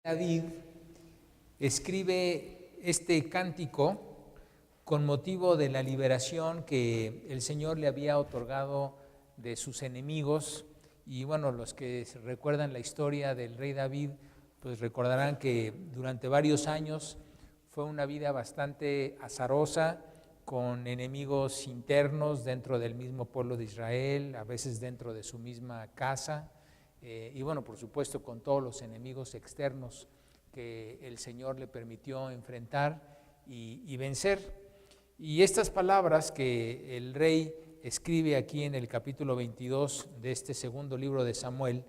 David escribe este cántico con motivo de la liberación que el Señor le había otorgado de sus enemigos. Y bueno, los que recuerdan la historia del rey David, pues recordarán que durante varios años fue una vida bastante azarosa, con enemigos internos dentro del mismo pueblo de Israel, a veces dentro de su misma casa. Y bueno, por supuesto, con todos los enemigos externos que el Señor le permitió enfrentar y vencer. Y estas palabras que el rey escribe aquí en el capítulo 22 de este segundo libro de Samuel,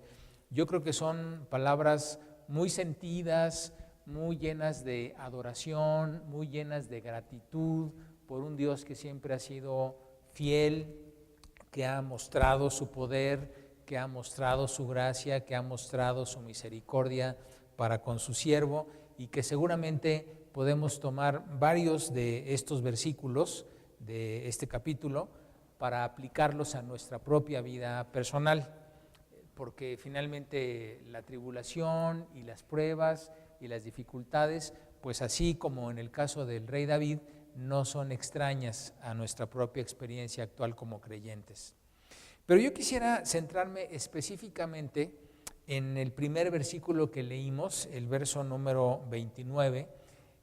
yo creo que son palabras muy sentidas, muy llenas de adoración, muy llenas de gratitud por un Dios que siempre ha sido fiel, que ha mostrado su poder, que ha mostrado su gracia, que ha mostrado su misericordia para con su siervo, y que seguramente podemos tomar varios de estos versículos de este capítulo para aplicarlos a nuestra propia vida personal, porque finalmente la tribulación y las pruebas y las dificultades, pues así como en el caso del rey David, no son extrañas a nuestra propia experiencia actual como creyentes. Pero yo quisiera centrarme específicamente en el primer versículo que leímos, el verso número 29,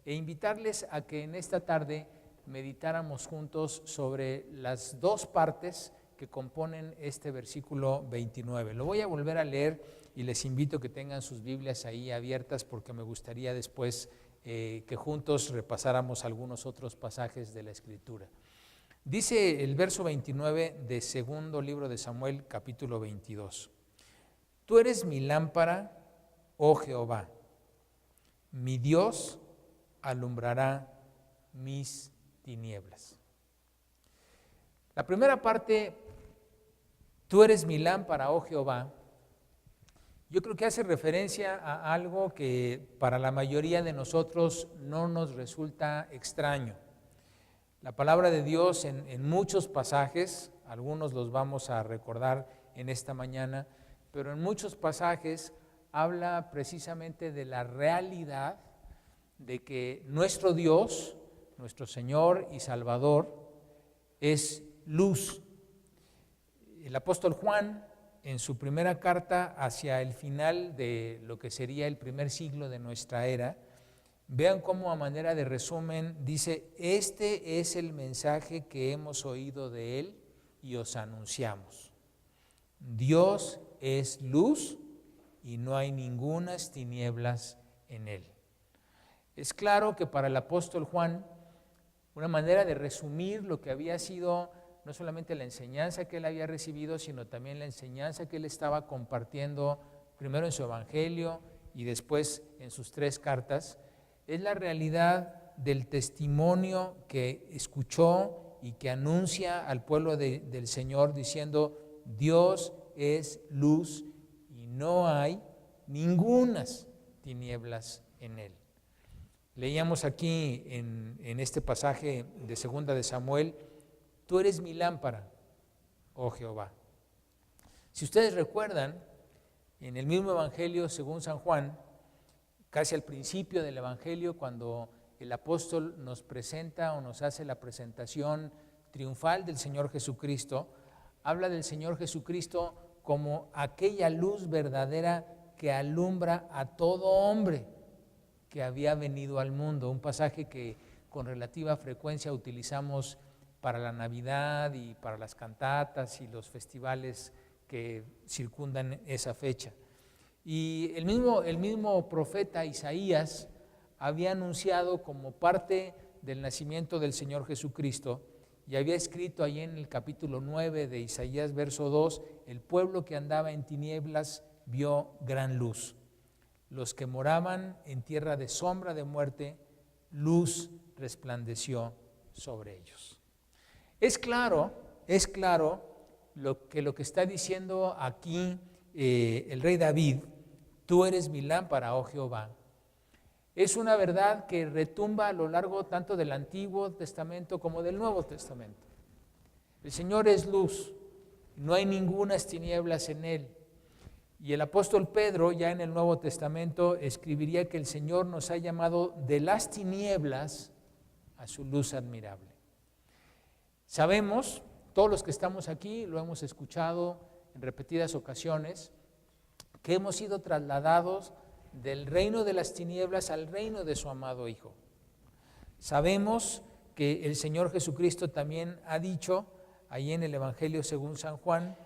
e invitarles a que en esta tarde meditáramos juntos sobre las dos partes que componen este versículo 29. Lo voy a volver a leer y les invito a que tengan sus Biblias ahí abiertas, porque me gustaría después que juntos repasáramos algunos otros pasajes de la Escritura. Dice el verso 29 de segundo libro de Samuel, capítulo 22. Tú eres mi lámpara, oh Jehová, mi Dios alumbrará mis tinieblas. La primera parte, tú eres mi lámpara, oh Jehová, yo creo que hace referencia a algo que para la mayoría de nosotros no nos resulta extraño. La palabra de Dios en muchos pasajes, algunos los vamos a recordar en esta mañana, pero en muchos pasajes habla precisamente de la realidad de que nuestro Dios, nuestro Señor y Salvador, es luz. El apóstol Juan, en su primera carta hacia el final de lo que sería el primer siglo de nuestra era, vean cómo a manera de resumen dice: este es el mensaje que hemos oído de él y os anunciamos. Dios es luz y no hay ningunas tinieblas en él. Es claro que para el apóstol Juan, una manera de resumir lo que había sido no solamente la enseñanza que él había recibido, sino también la enseñanza que él estaba compartiendo primero en su evangelio y después en sus 3 cartas, es la realidad del testimonio que escuchó y que anuncia al pueblo del Señor diciendo: Dios es luz y no hay ningunas tinieblas en él. Leíamos aquí en este pasaje de segunda de Samuel: tú eres mi lámpara, oh Jehová. Si ustedes recuerdan, en el mismo evangelio según San Juan, casi al principio del evangelio, cuando el apóstol nos presenta o nos hace la presentación triunfal del Señor Jesucristo, habla del Señor Jesucristo como aquella luz verdadera que alumbra a todo hombre que había venido al mundo. Un pasaje que con relativa frecuencia utilizamos para la Navidad y para las cantatas y los festivales que circundan esa fecha. Y el mismo profeta Isaías había anunciado como parte del nacimiento del Señor Jesucristo, y había escrito ahí en el capítulo 9 de Isaías, verso 2, el pueblo que andaba en tinieblas vio gran luz. Los que moraban en tierra de sombra de muerte, luz resplandeció sobre ellos. Es claro lo que está diciendo aquí el rey David: tú eres mi lámpara, oh Jehová. Es una verdad que retumba a lo largo tanto del Antiguo Testamento como del Nuevo Testamento. El Señor es luz, no hay ningunas tinieblas en él. Y el apóstol Pedro, ya en el Nuevo Testamento, escribiría que el Señor nos ha llamado de las tinieblas a su luz admirable. Sabemos, todos los que estamos aquí, lo hemos escuchado en repetidas ocasiones, que hemos sido trasladados del reino de las tinieblas al reino de su amado Hijo. Sabemos que el Señor Jesucristo también ha dicho, ahí en el Evangelio según San Juan,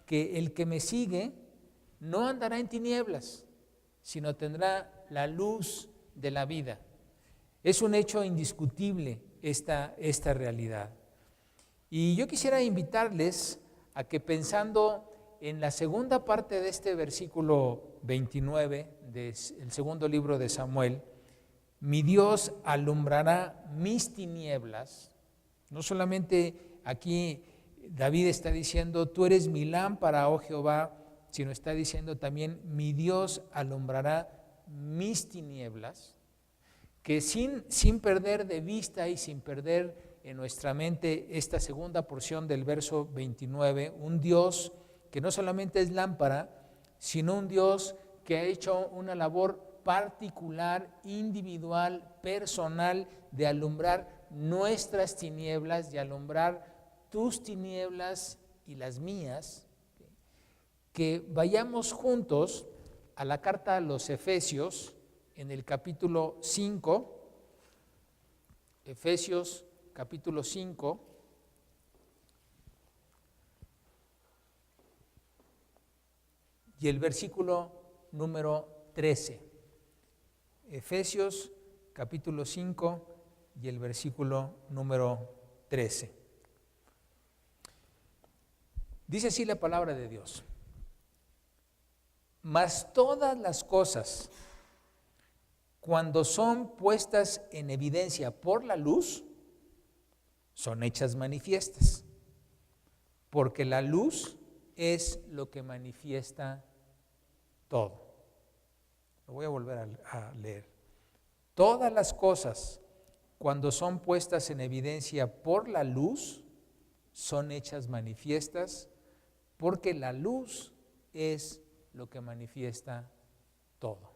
que el que me sigue no andará en tinieblas, sino tendrá la luz de la vida. Es un hecho indiscutible esta realidad. Y yo quisiera invitarles a que, pensando en la segunda parte de este versículo 29 del segundo libro de Samuel, mi Dios alumbrará mis tinieblas. No solamente aquí David está diciendo, tú eres mi lámpara, oh Jehová, sino está diciendo también, mi Dios alumbrará mis tinieblas, que sin perder de vista y sin perder en nuestra mente esta segunda porción del verso 29, un Dios que no solamente es lámpara, sino un Dios que ha hecho una labor particular, individual, personal, de alumbrar nuestras tinieblas, de alumbrar tus tinieblas y las mías. Que vayamos juntos a la carta a los Efesios, en el capítulo 5, Efesios capítulo 5, y el versículo número 13. Efesios capítulo 5 y el versículo número 13. Dice así la palabra de Dios. Mas todas las cosas, cuando son puestas en evidencia por la luz, son hechas manifiestas, porque la luz es lo que manifiesta todo. Lo voy a volver a leer. Todas las cosas, cuando son puestas en evidencia por la luz, son hechas manifiestas, porque la luz es lo que manifiesta todo.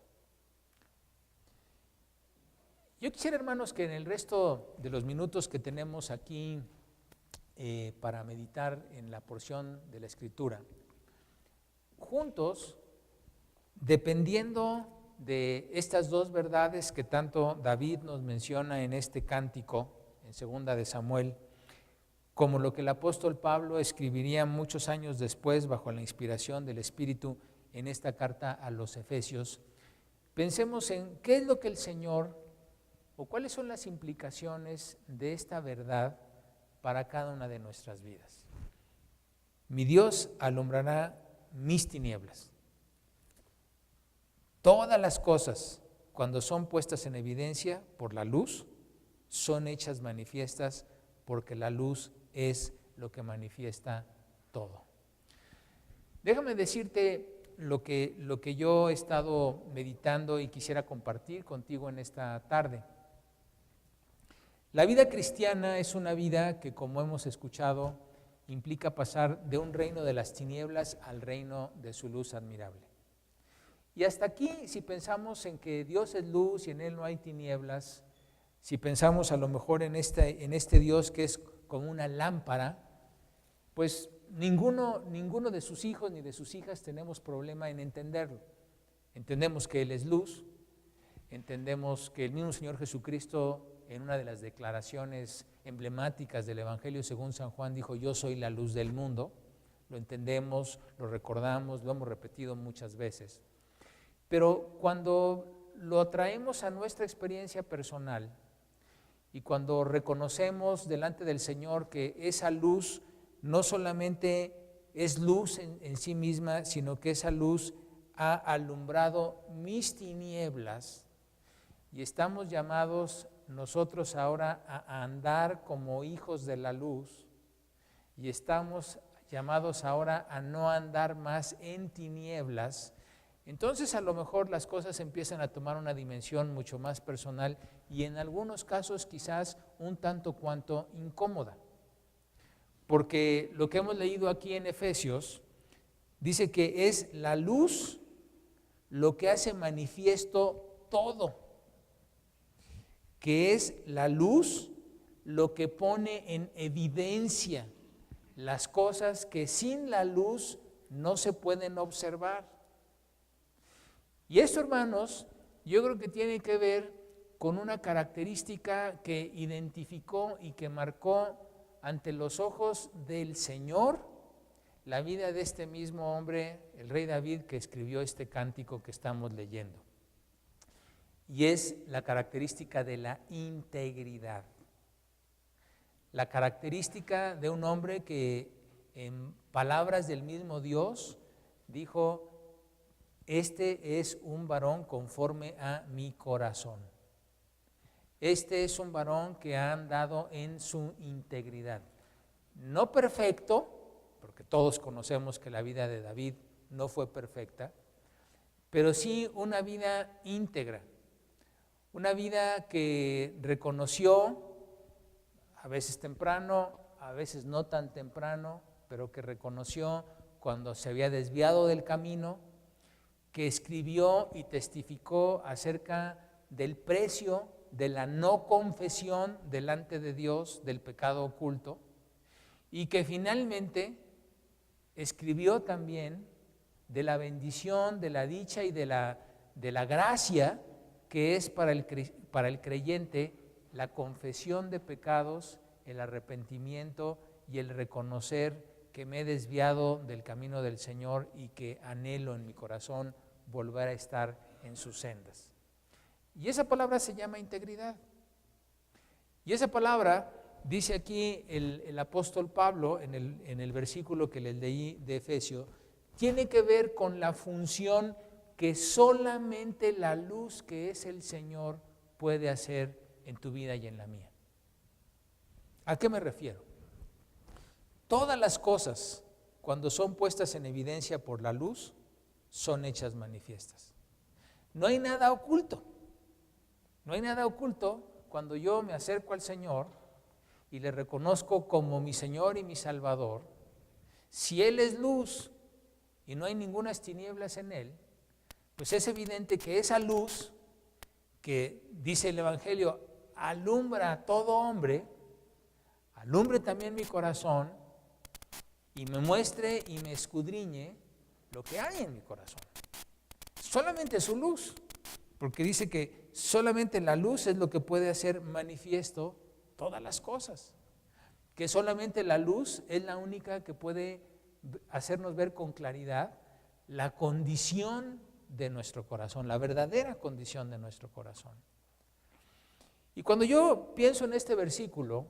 Yo quisiera, hermanos, que en el resto de los minutos que tenemos aquí para meditar en la porción de la Escritura, juntos, dependiendo de estas dos verdades que tanto David nos menciona en este cántico, en segunda de Samuel, como lo que el apóstol Pablo escribiría muchos años después bajo la inspiración del Espíritu en esta carta a los Efesios, pensemos en qué es lo que el Señor, o cuáles son las implicaciones de esta verdad para cada una de nuestras vidas. Mi Dios alumbrará mis tinieblas. Todas las cosas, cuando son puestas en evidencia por la luz, son hechas manifiestas, porque la luz es lo que manifiesta todo. Déjame decirte lo que yo he estado meditando y quisiera compartir contigo en esta tarde. La vida cristiana es una vida que, como hemos escuchado, implica pasar de un reino de las tinieblas al reino de su luz admirable. Y hasta aquí, si pensamos en que Dios es luz y en Él no hay tinieblas, si pensamos a lo mejor en este Dios que es como una lámpara, pues ninguno de sus hijos ni de sus hijas tenemos problema en entenderlo. Entendemos que Él es luz, entendemos que el mismo Señor Jesucristo, en una de las declaraciones emblemáticas del Evangelio según San Juan, dijo: yo soy la luz del mundo. Lo entendemos, lo recordamos, lo hemos repetido muchas veces. Pero cuando lo traemos a nuestra experiencia personal y cuando reconocemos delante del Señor que esa luz no solamente es luz en sí misma, sino que esa luz ha alumbrado mis tinieblas, y estamos llamados nosotros ahora a andar como hijos de la luz, y estamos llamados ahora a no andar más en tinieblas, entonces a lo mejor las cosas empiezan a tomar una dimensión mucho más personal y en algunos casos quizás un tanto cuanto incómoda. Porque lo que hemos leído aquí en Efesios Dice que es la luz lo que hace manifiesto todo, que es la luz lo que pone en evidencia las cosas que sin la luz no se pueden observar. Y esto, hermanos, yo creo que tiene que ver con una característica que identificó y que marcó ante los ojos del Señor la vida de este mismo hombre, el rey David, que escribió este cántico que estamos leyendo. Y es la característica de la integridad. La característica de un hombre que, en palabras del mismo Dios, dijo: este es un varón conforme a mi corazón. Este es un varón que ha andado en su integridad. No perfecto, porque todos conocemos que la vida de David no fue perfecta, pero sí una vida íntegra, una vida que reconoció, a veces temprano, a veces no tan temprano, pero que reconoció cuando se había desviado del camino, que escribió y testificó acerca del precio de la no confesión delante de Dios del pecado oculto, y que finalmente escribió también de la bendición, de la dicha y de la gracia que es para el creyente la confesión de pecados, el arrepentimiento y el reconocer que me he desviado del camino del Señor y que anhelo en mi corazón volver a estar en sus sendas. Y esa palabra se llama integridad. Y esa palabra, dice aquí el apóstol Pablo en el versículo que les leí de Efesios, tiene que ver con la función que solamente la luz que es el Señor puede hacer en tu vida y en la mía. ¿A qué me refiero? Todas las cosas, cuando son puestas en evidencia por la luz, son hechas manifiestas. No hay nada oculto. No hay nada oculto cuando yo me acerco al Señor y le reconozco como mi Señor y mi Salvador. Si Él es luz y no hay ningunas tinieblas en Él, pues es evidente que esa luz que dice el Evangelio alumbra a todo hombre, alumbre también mi corazón y me muestre y me escudriñe lo que hay en mi corazón. Solamente su luz, porque dice que solamente la luz es lo que puede hacer manifiesto todas las cosas, que solamente la luz es la única que puede hacernos ver con claridad la condición de nuestro corazón, la verdadera condición de nuestro corazón. Y cuando yo pienso en este versículo,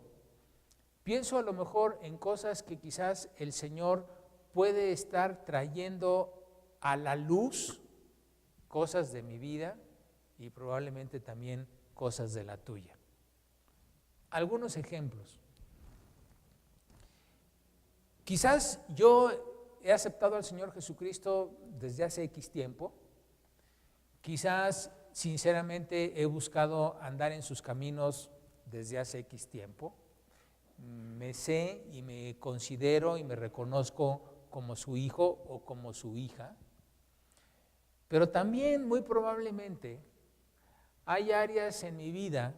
pienso a lo mejor en cosas que quizás el Señor puede estar trayendo a la luz, cosas de mi vida y probablemente también cosas de la tuya. Algunos ejemplos. Quizás yo he aceptado al Señor Jesucristo desde hace X tiempo. Quizás sinceramente he buscado andar en sus caminos desde hace X tiempo. Me sé y me considero y me reconozco como su hijo o como su hija. Pero también muy probablemente hay áreas en mi vida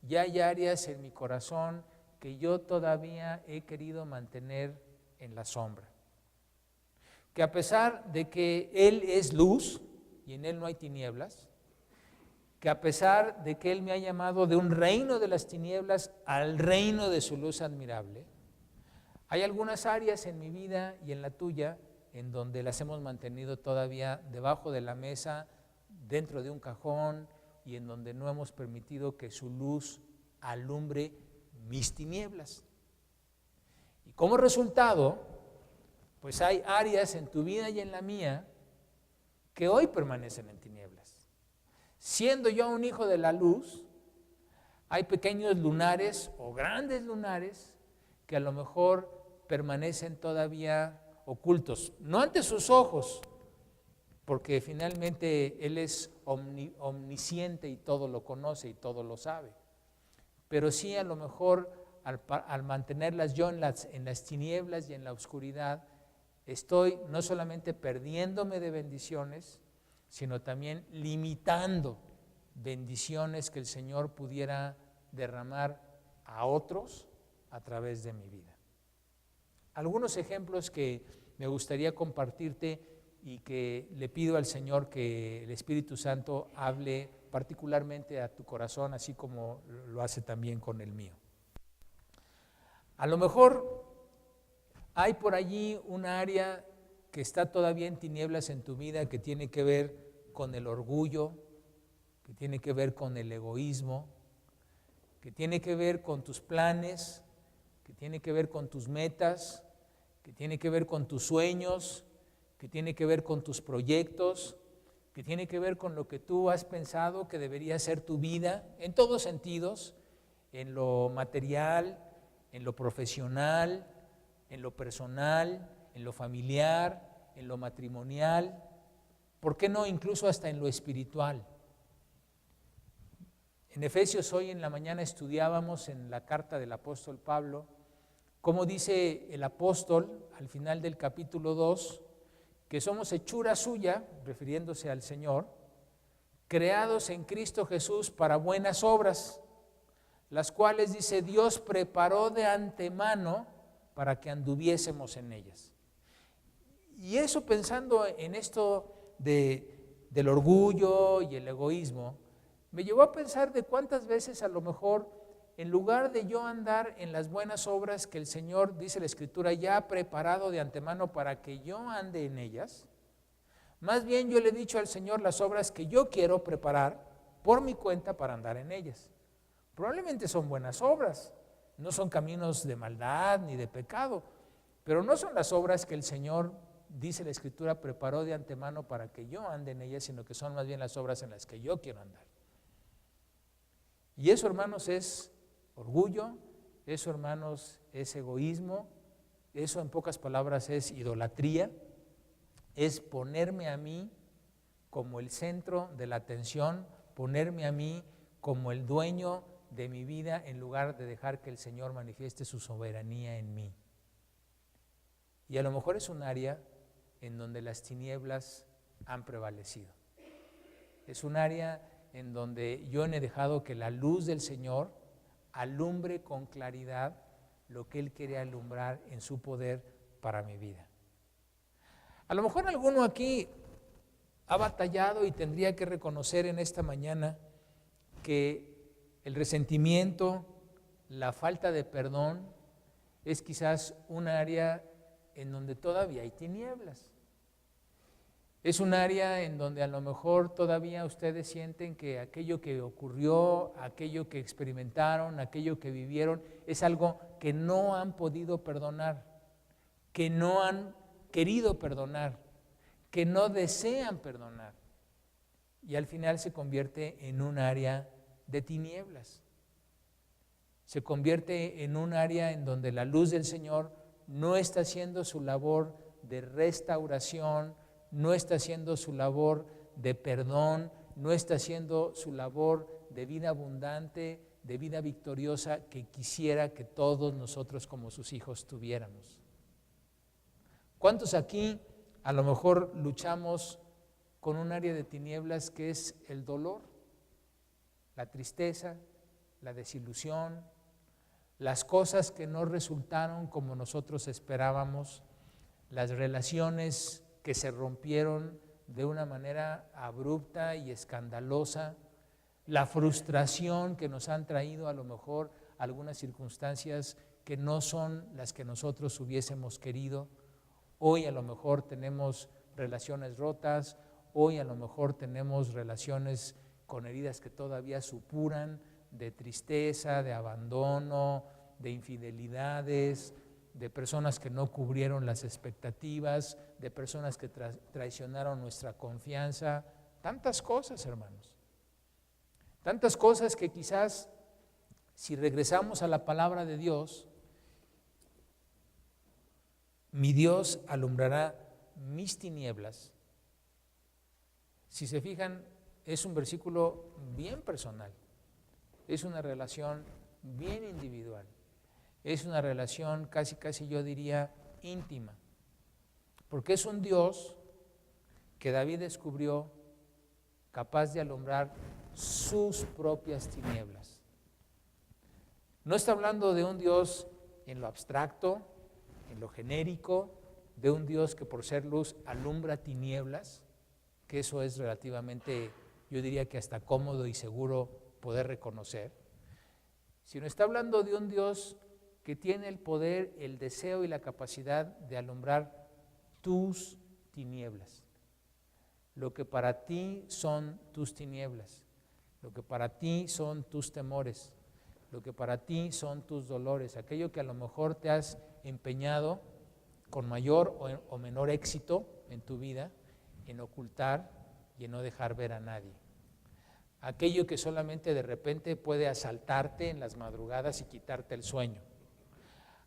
y hay áreas en mi corazón que yo todavía he querido mantener en la sombra. Que a pesar de que Él es luz y en Él no hay tinieblas, que a pesar de que Él me ha llamado de un reino de las tinieblas al reino de su luz admirable, hay algunas áreas en mi vida y en la tuya en donde las hemos mantenido todavía debajo de la mesa, dentro de un cajón, y en donde no hemos permitido que su luz alumbre mis tinieblas. Y como resultado, pues hay áreas en tu vida y en la mía que hoy permanecen en tinieblas. Siendo yo un hijo de la luz, hay pequeños lunares o grandes lunares que a lo mejor permanecen todavía ocultos, no ante sus ojos, porque finalmente Él es omnisciente y todo lo conoce y todo lo sabe, pero sí a lo mejor al mantenerlas yo en las tinieblas y en la oscuridad, estoy no solamente perdiéndome de bendiciones, sino también limitando bendiciones que el Señor pudiera derramar a otros a través de mi vida. Algunos ejemplos que me gustaría compartirte y que le pido al Señor que el Espíritu Santo hable particularmente a tu corazón, así como lo hace también con el mío. A lo mejor hay por allí un área que está todavía en tinieblas en tu vida, que tiene que ver con el orgullo, que tiene que ver con el egoísmo, que tiene que ver con tus planes, que tiene que ver con tus metas, que tiene que ver con tus sueños, que tiene que ver con tus proyectos, que tiene que ver con lo que tú has pensado que debería ser tu vida, en todos sentidos, en lo material, en lo profesional, en lo personal, en lo familiar, en lo matrimonial, ¿por qué no incluso hasta en lo espiritual? En Efesios hoy en la mañana estudiábamos en la carta del apóstol Pablo, cómo dice el apóstol al final del capítulo 2, que somos hechura suya, refiriéndose al Señor, creados en Cristo Jesús para buenas obras, las cuales, dice, Dios preparó de antemano para que anduviésemos en ellas. Y eso, pensando en esto del orgullo y el egoísmo, me llevó a pensar de cuántas veces a lo mejor, en lugar de yo andar en las buenas obras que el Señor, dice la Escritura, ya ha preparado de antemano para que yo ande en ellas, más bien yo le he dicho al Señor las obras que yo quiero preparar por mi cuenta para andar en ellas. Probablemente son buenas obras, no son caminos de maldad ni de pecado, pero no son las obras que el Señor, dice la Escritura, preparó de antemano para que yo ande en ellas, sino que son más bien las obras en las que yo quiero andar. Y eso, hermanos, es orgullo, eso, hermanos, es egoísmo, eso en pocas palabras es idolatría, es ponerme a mí como el centro de la atención, ponerme a mí como el dueño de mi vida en lugar de dejar que el Señor manifieste su soberanía en mí. Y a lo mejor es un área en donde las tinieblas han prevalecido. Es un área en donde yo no he dejado que la luz del Señor alumbre con claridad lo que Él quiere alumbrar en su poder para mi vida. A lo mejor alguno aquí ha batallado y tendría que reconocer en esta mañana que el resentimiento, la falta de perdón es quizás un área en donde todavía hay tinieblas. Es un área en donde a lo mejor todavía ustedes sienten que aquello que ocurrió, aquello que experimentaron, aquello que vivieron, es algo que no han podido perdonar, que no han querido perdonar, que no desean perdonar. Y al final se convierte en un área de tinieblas. Se convierte en un área en donde la luz del Señor no está haciendo su labor de restauración, no está haciendo su labor de perdón, no está haciendo su labor de vida abundante, de vida victoriosa que quisiera que todos nosotros como sus hijos tuviéramos. ¿Cuántos aquí a lo mejor luchamos con un área de tinieblas que es el dolor, la tristeza, la desilusión, las cosas que no resultaron como nosotros esperábamos, las relaciones que se rompieron de una manera abrupta y escandalosa, la frustración que nos han traído a lo mejor algunas circunstancias que no son las que nosotros hubiésemos querido? Hoy a lo mejor tenemos relaciones rotas, hoy a lo mejor tenemos relaciones con heridas que todavía supuran, de tristeza, de abandono, de infidelidades, de personas que no cubrieron las expectativas, de personas que traicionaron nuestra confianza, tantas cosas, hermanos. Tantas cosas que quizás si regresamos a la palabra de Dios, mi Dios alumbrará mis tinieblas. Si se fijan, es un versículo bien personal, es una relación bien individual, es una relación casi yo diría íntima. Porque es un Dios que David descubrió capaz de alumbrar sus propias tinieblas. No está hablando de un Dios en lo abstracto, en lo genérico, de un Dios que por ser luz alumbra tinieblas, que eso es relativamente, yo diría que hasta cómodo y seguro poder reconocer, sino está hablando de un Dios que tiene el poder, el deseo y la capacidad de alumbrar tus tinieblas. Lo que para ti son tus tinieblas, lo que para ti son tus temores, lo que para ti son tus dolores, aquello que a lo mejor te has empeñado con mayor o menor éxito en tu vida en ocultar y en no dejar ver a nadie. Aquello que solamente de repente puede asaltarte en las madrugadas y quitarte el sueño.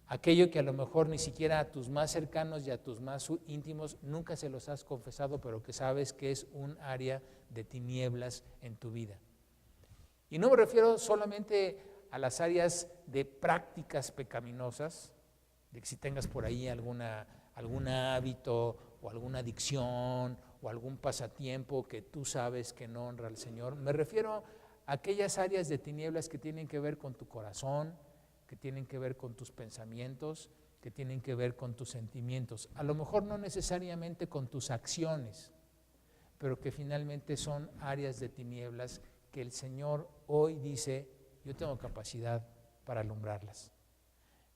Aquello que a lo mejor ni siquiera a tus más cercanos y a tus más íntimos nunca se los has confesado, pero que sabes que es un área de tinieblas en tu vida. Y no me refiero solamente a las áreas de prácticas pecaminosas, de que si tengas por ahí algún hábito o alguna adicción o algún pasatiempo que tú sabes que no honra al Señor. Me refiero a aquellas áreas de tinieblas que tienen que ver con tu corazón, que tienen que ver con tus pensamientos, que tienen que ver con tus sentimientos. A lo mejor no necesariamente con tus acciones, pero que finalmente son áreas de tinieblas que el Señor hoy dice, yo tengo capacidad para alumbrarlas.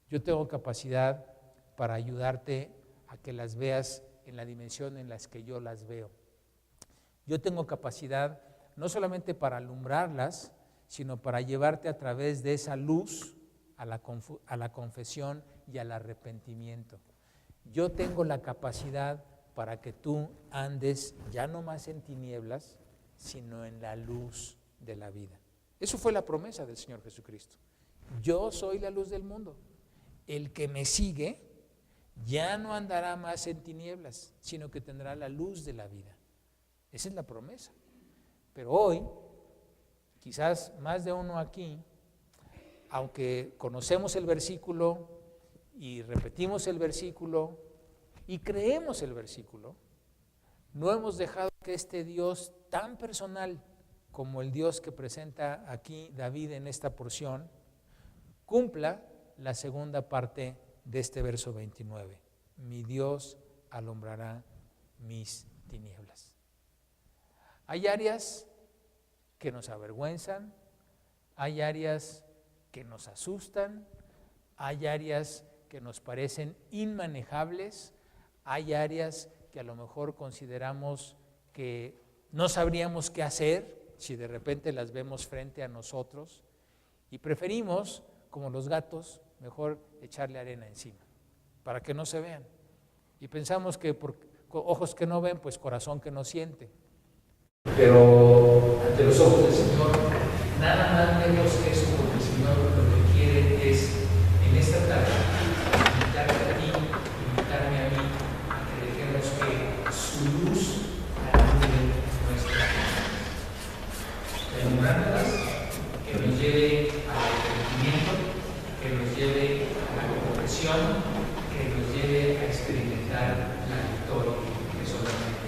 Yo tengo capacidad para ayudarte a que las veas en la dimensión en la que yo las veo. Yo tengo capacidad no solamente para alumbrarlas, sino para llevarte a través de esa luz a la confesión y al arrepentimiento. Yo tengo la capacidad para que tú andes ya no más en tinieblas, sino en la luz de la vida. Eso fue la promesa del Señor Jesucristo. Yo soy la luz del mundo. El que me sigue ya no andará más en tinieblas, sino que tendrá la luz de la vida. Esa es la promesa. Pero hoy, quizás más de uno aquí, aunque conocemos el versículo y repetimos el versículo y creemos el versículo, no hemos dejado que este Dios tan personal como el Dios que presenta aquí David en esta porción, cumpla la segunda parte de este verso 29. Mi Dios alumbrará mis tinieblas. Hay áreas que nos avergüenzan, hay áreas que nos asustan, hay áreas que nos parecen inmanejables, hay áreas que a lo mejor consideramos que no sabríamos qué hacer si de repente las vemos frente a nosotros y preferimos, como los gatos, mejor echarle arena encima para que no se vean. Y pensamos que por ojos que no ven, pues corazón que no siente. Pero ante los ojos del Señor, nada más menos que eso, porque el Señor lo que quiere es, en esta tarde, invitarte a ti, invitarme a mí, a que dejemos que su luz alumbre nuestra vida. Alumbrándolas, que nos lleve al arrepentimiento, que nos lleve a la confesión, que nos lleve a experimentar la victoria que solamente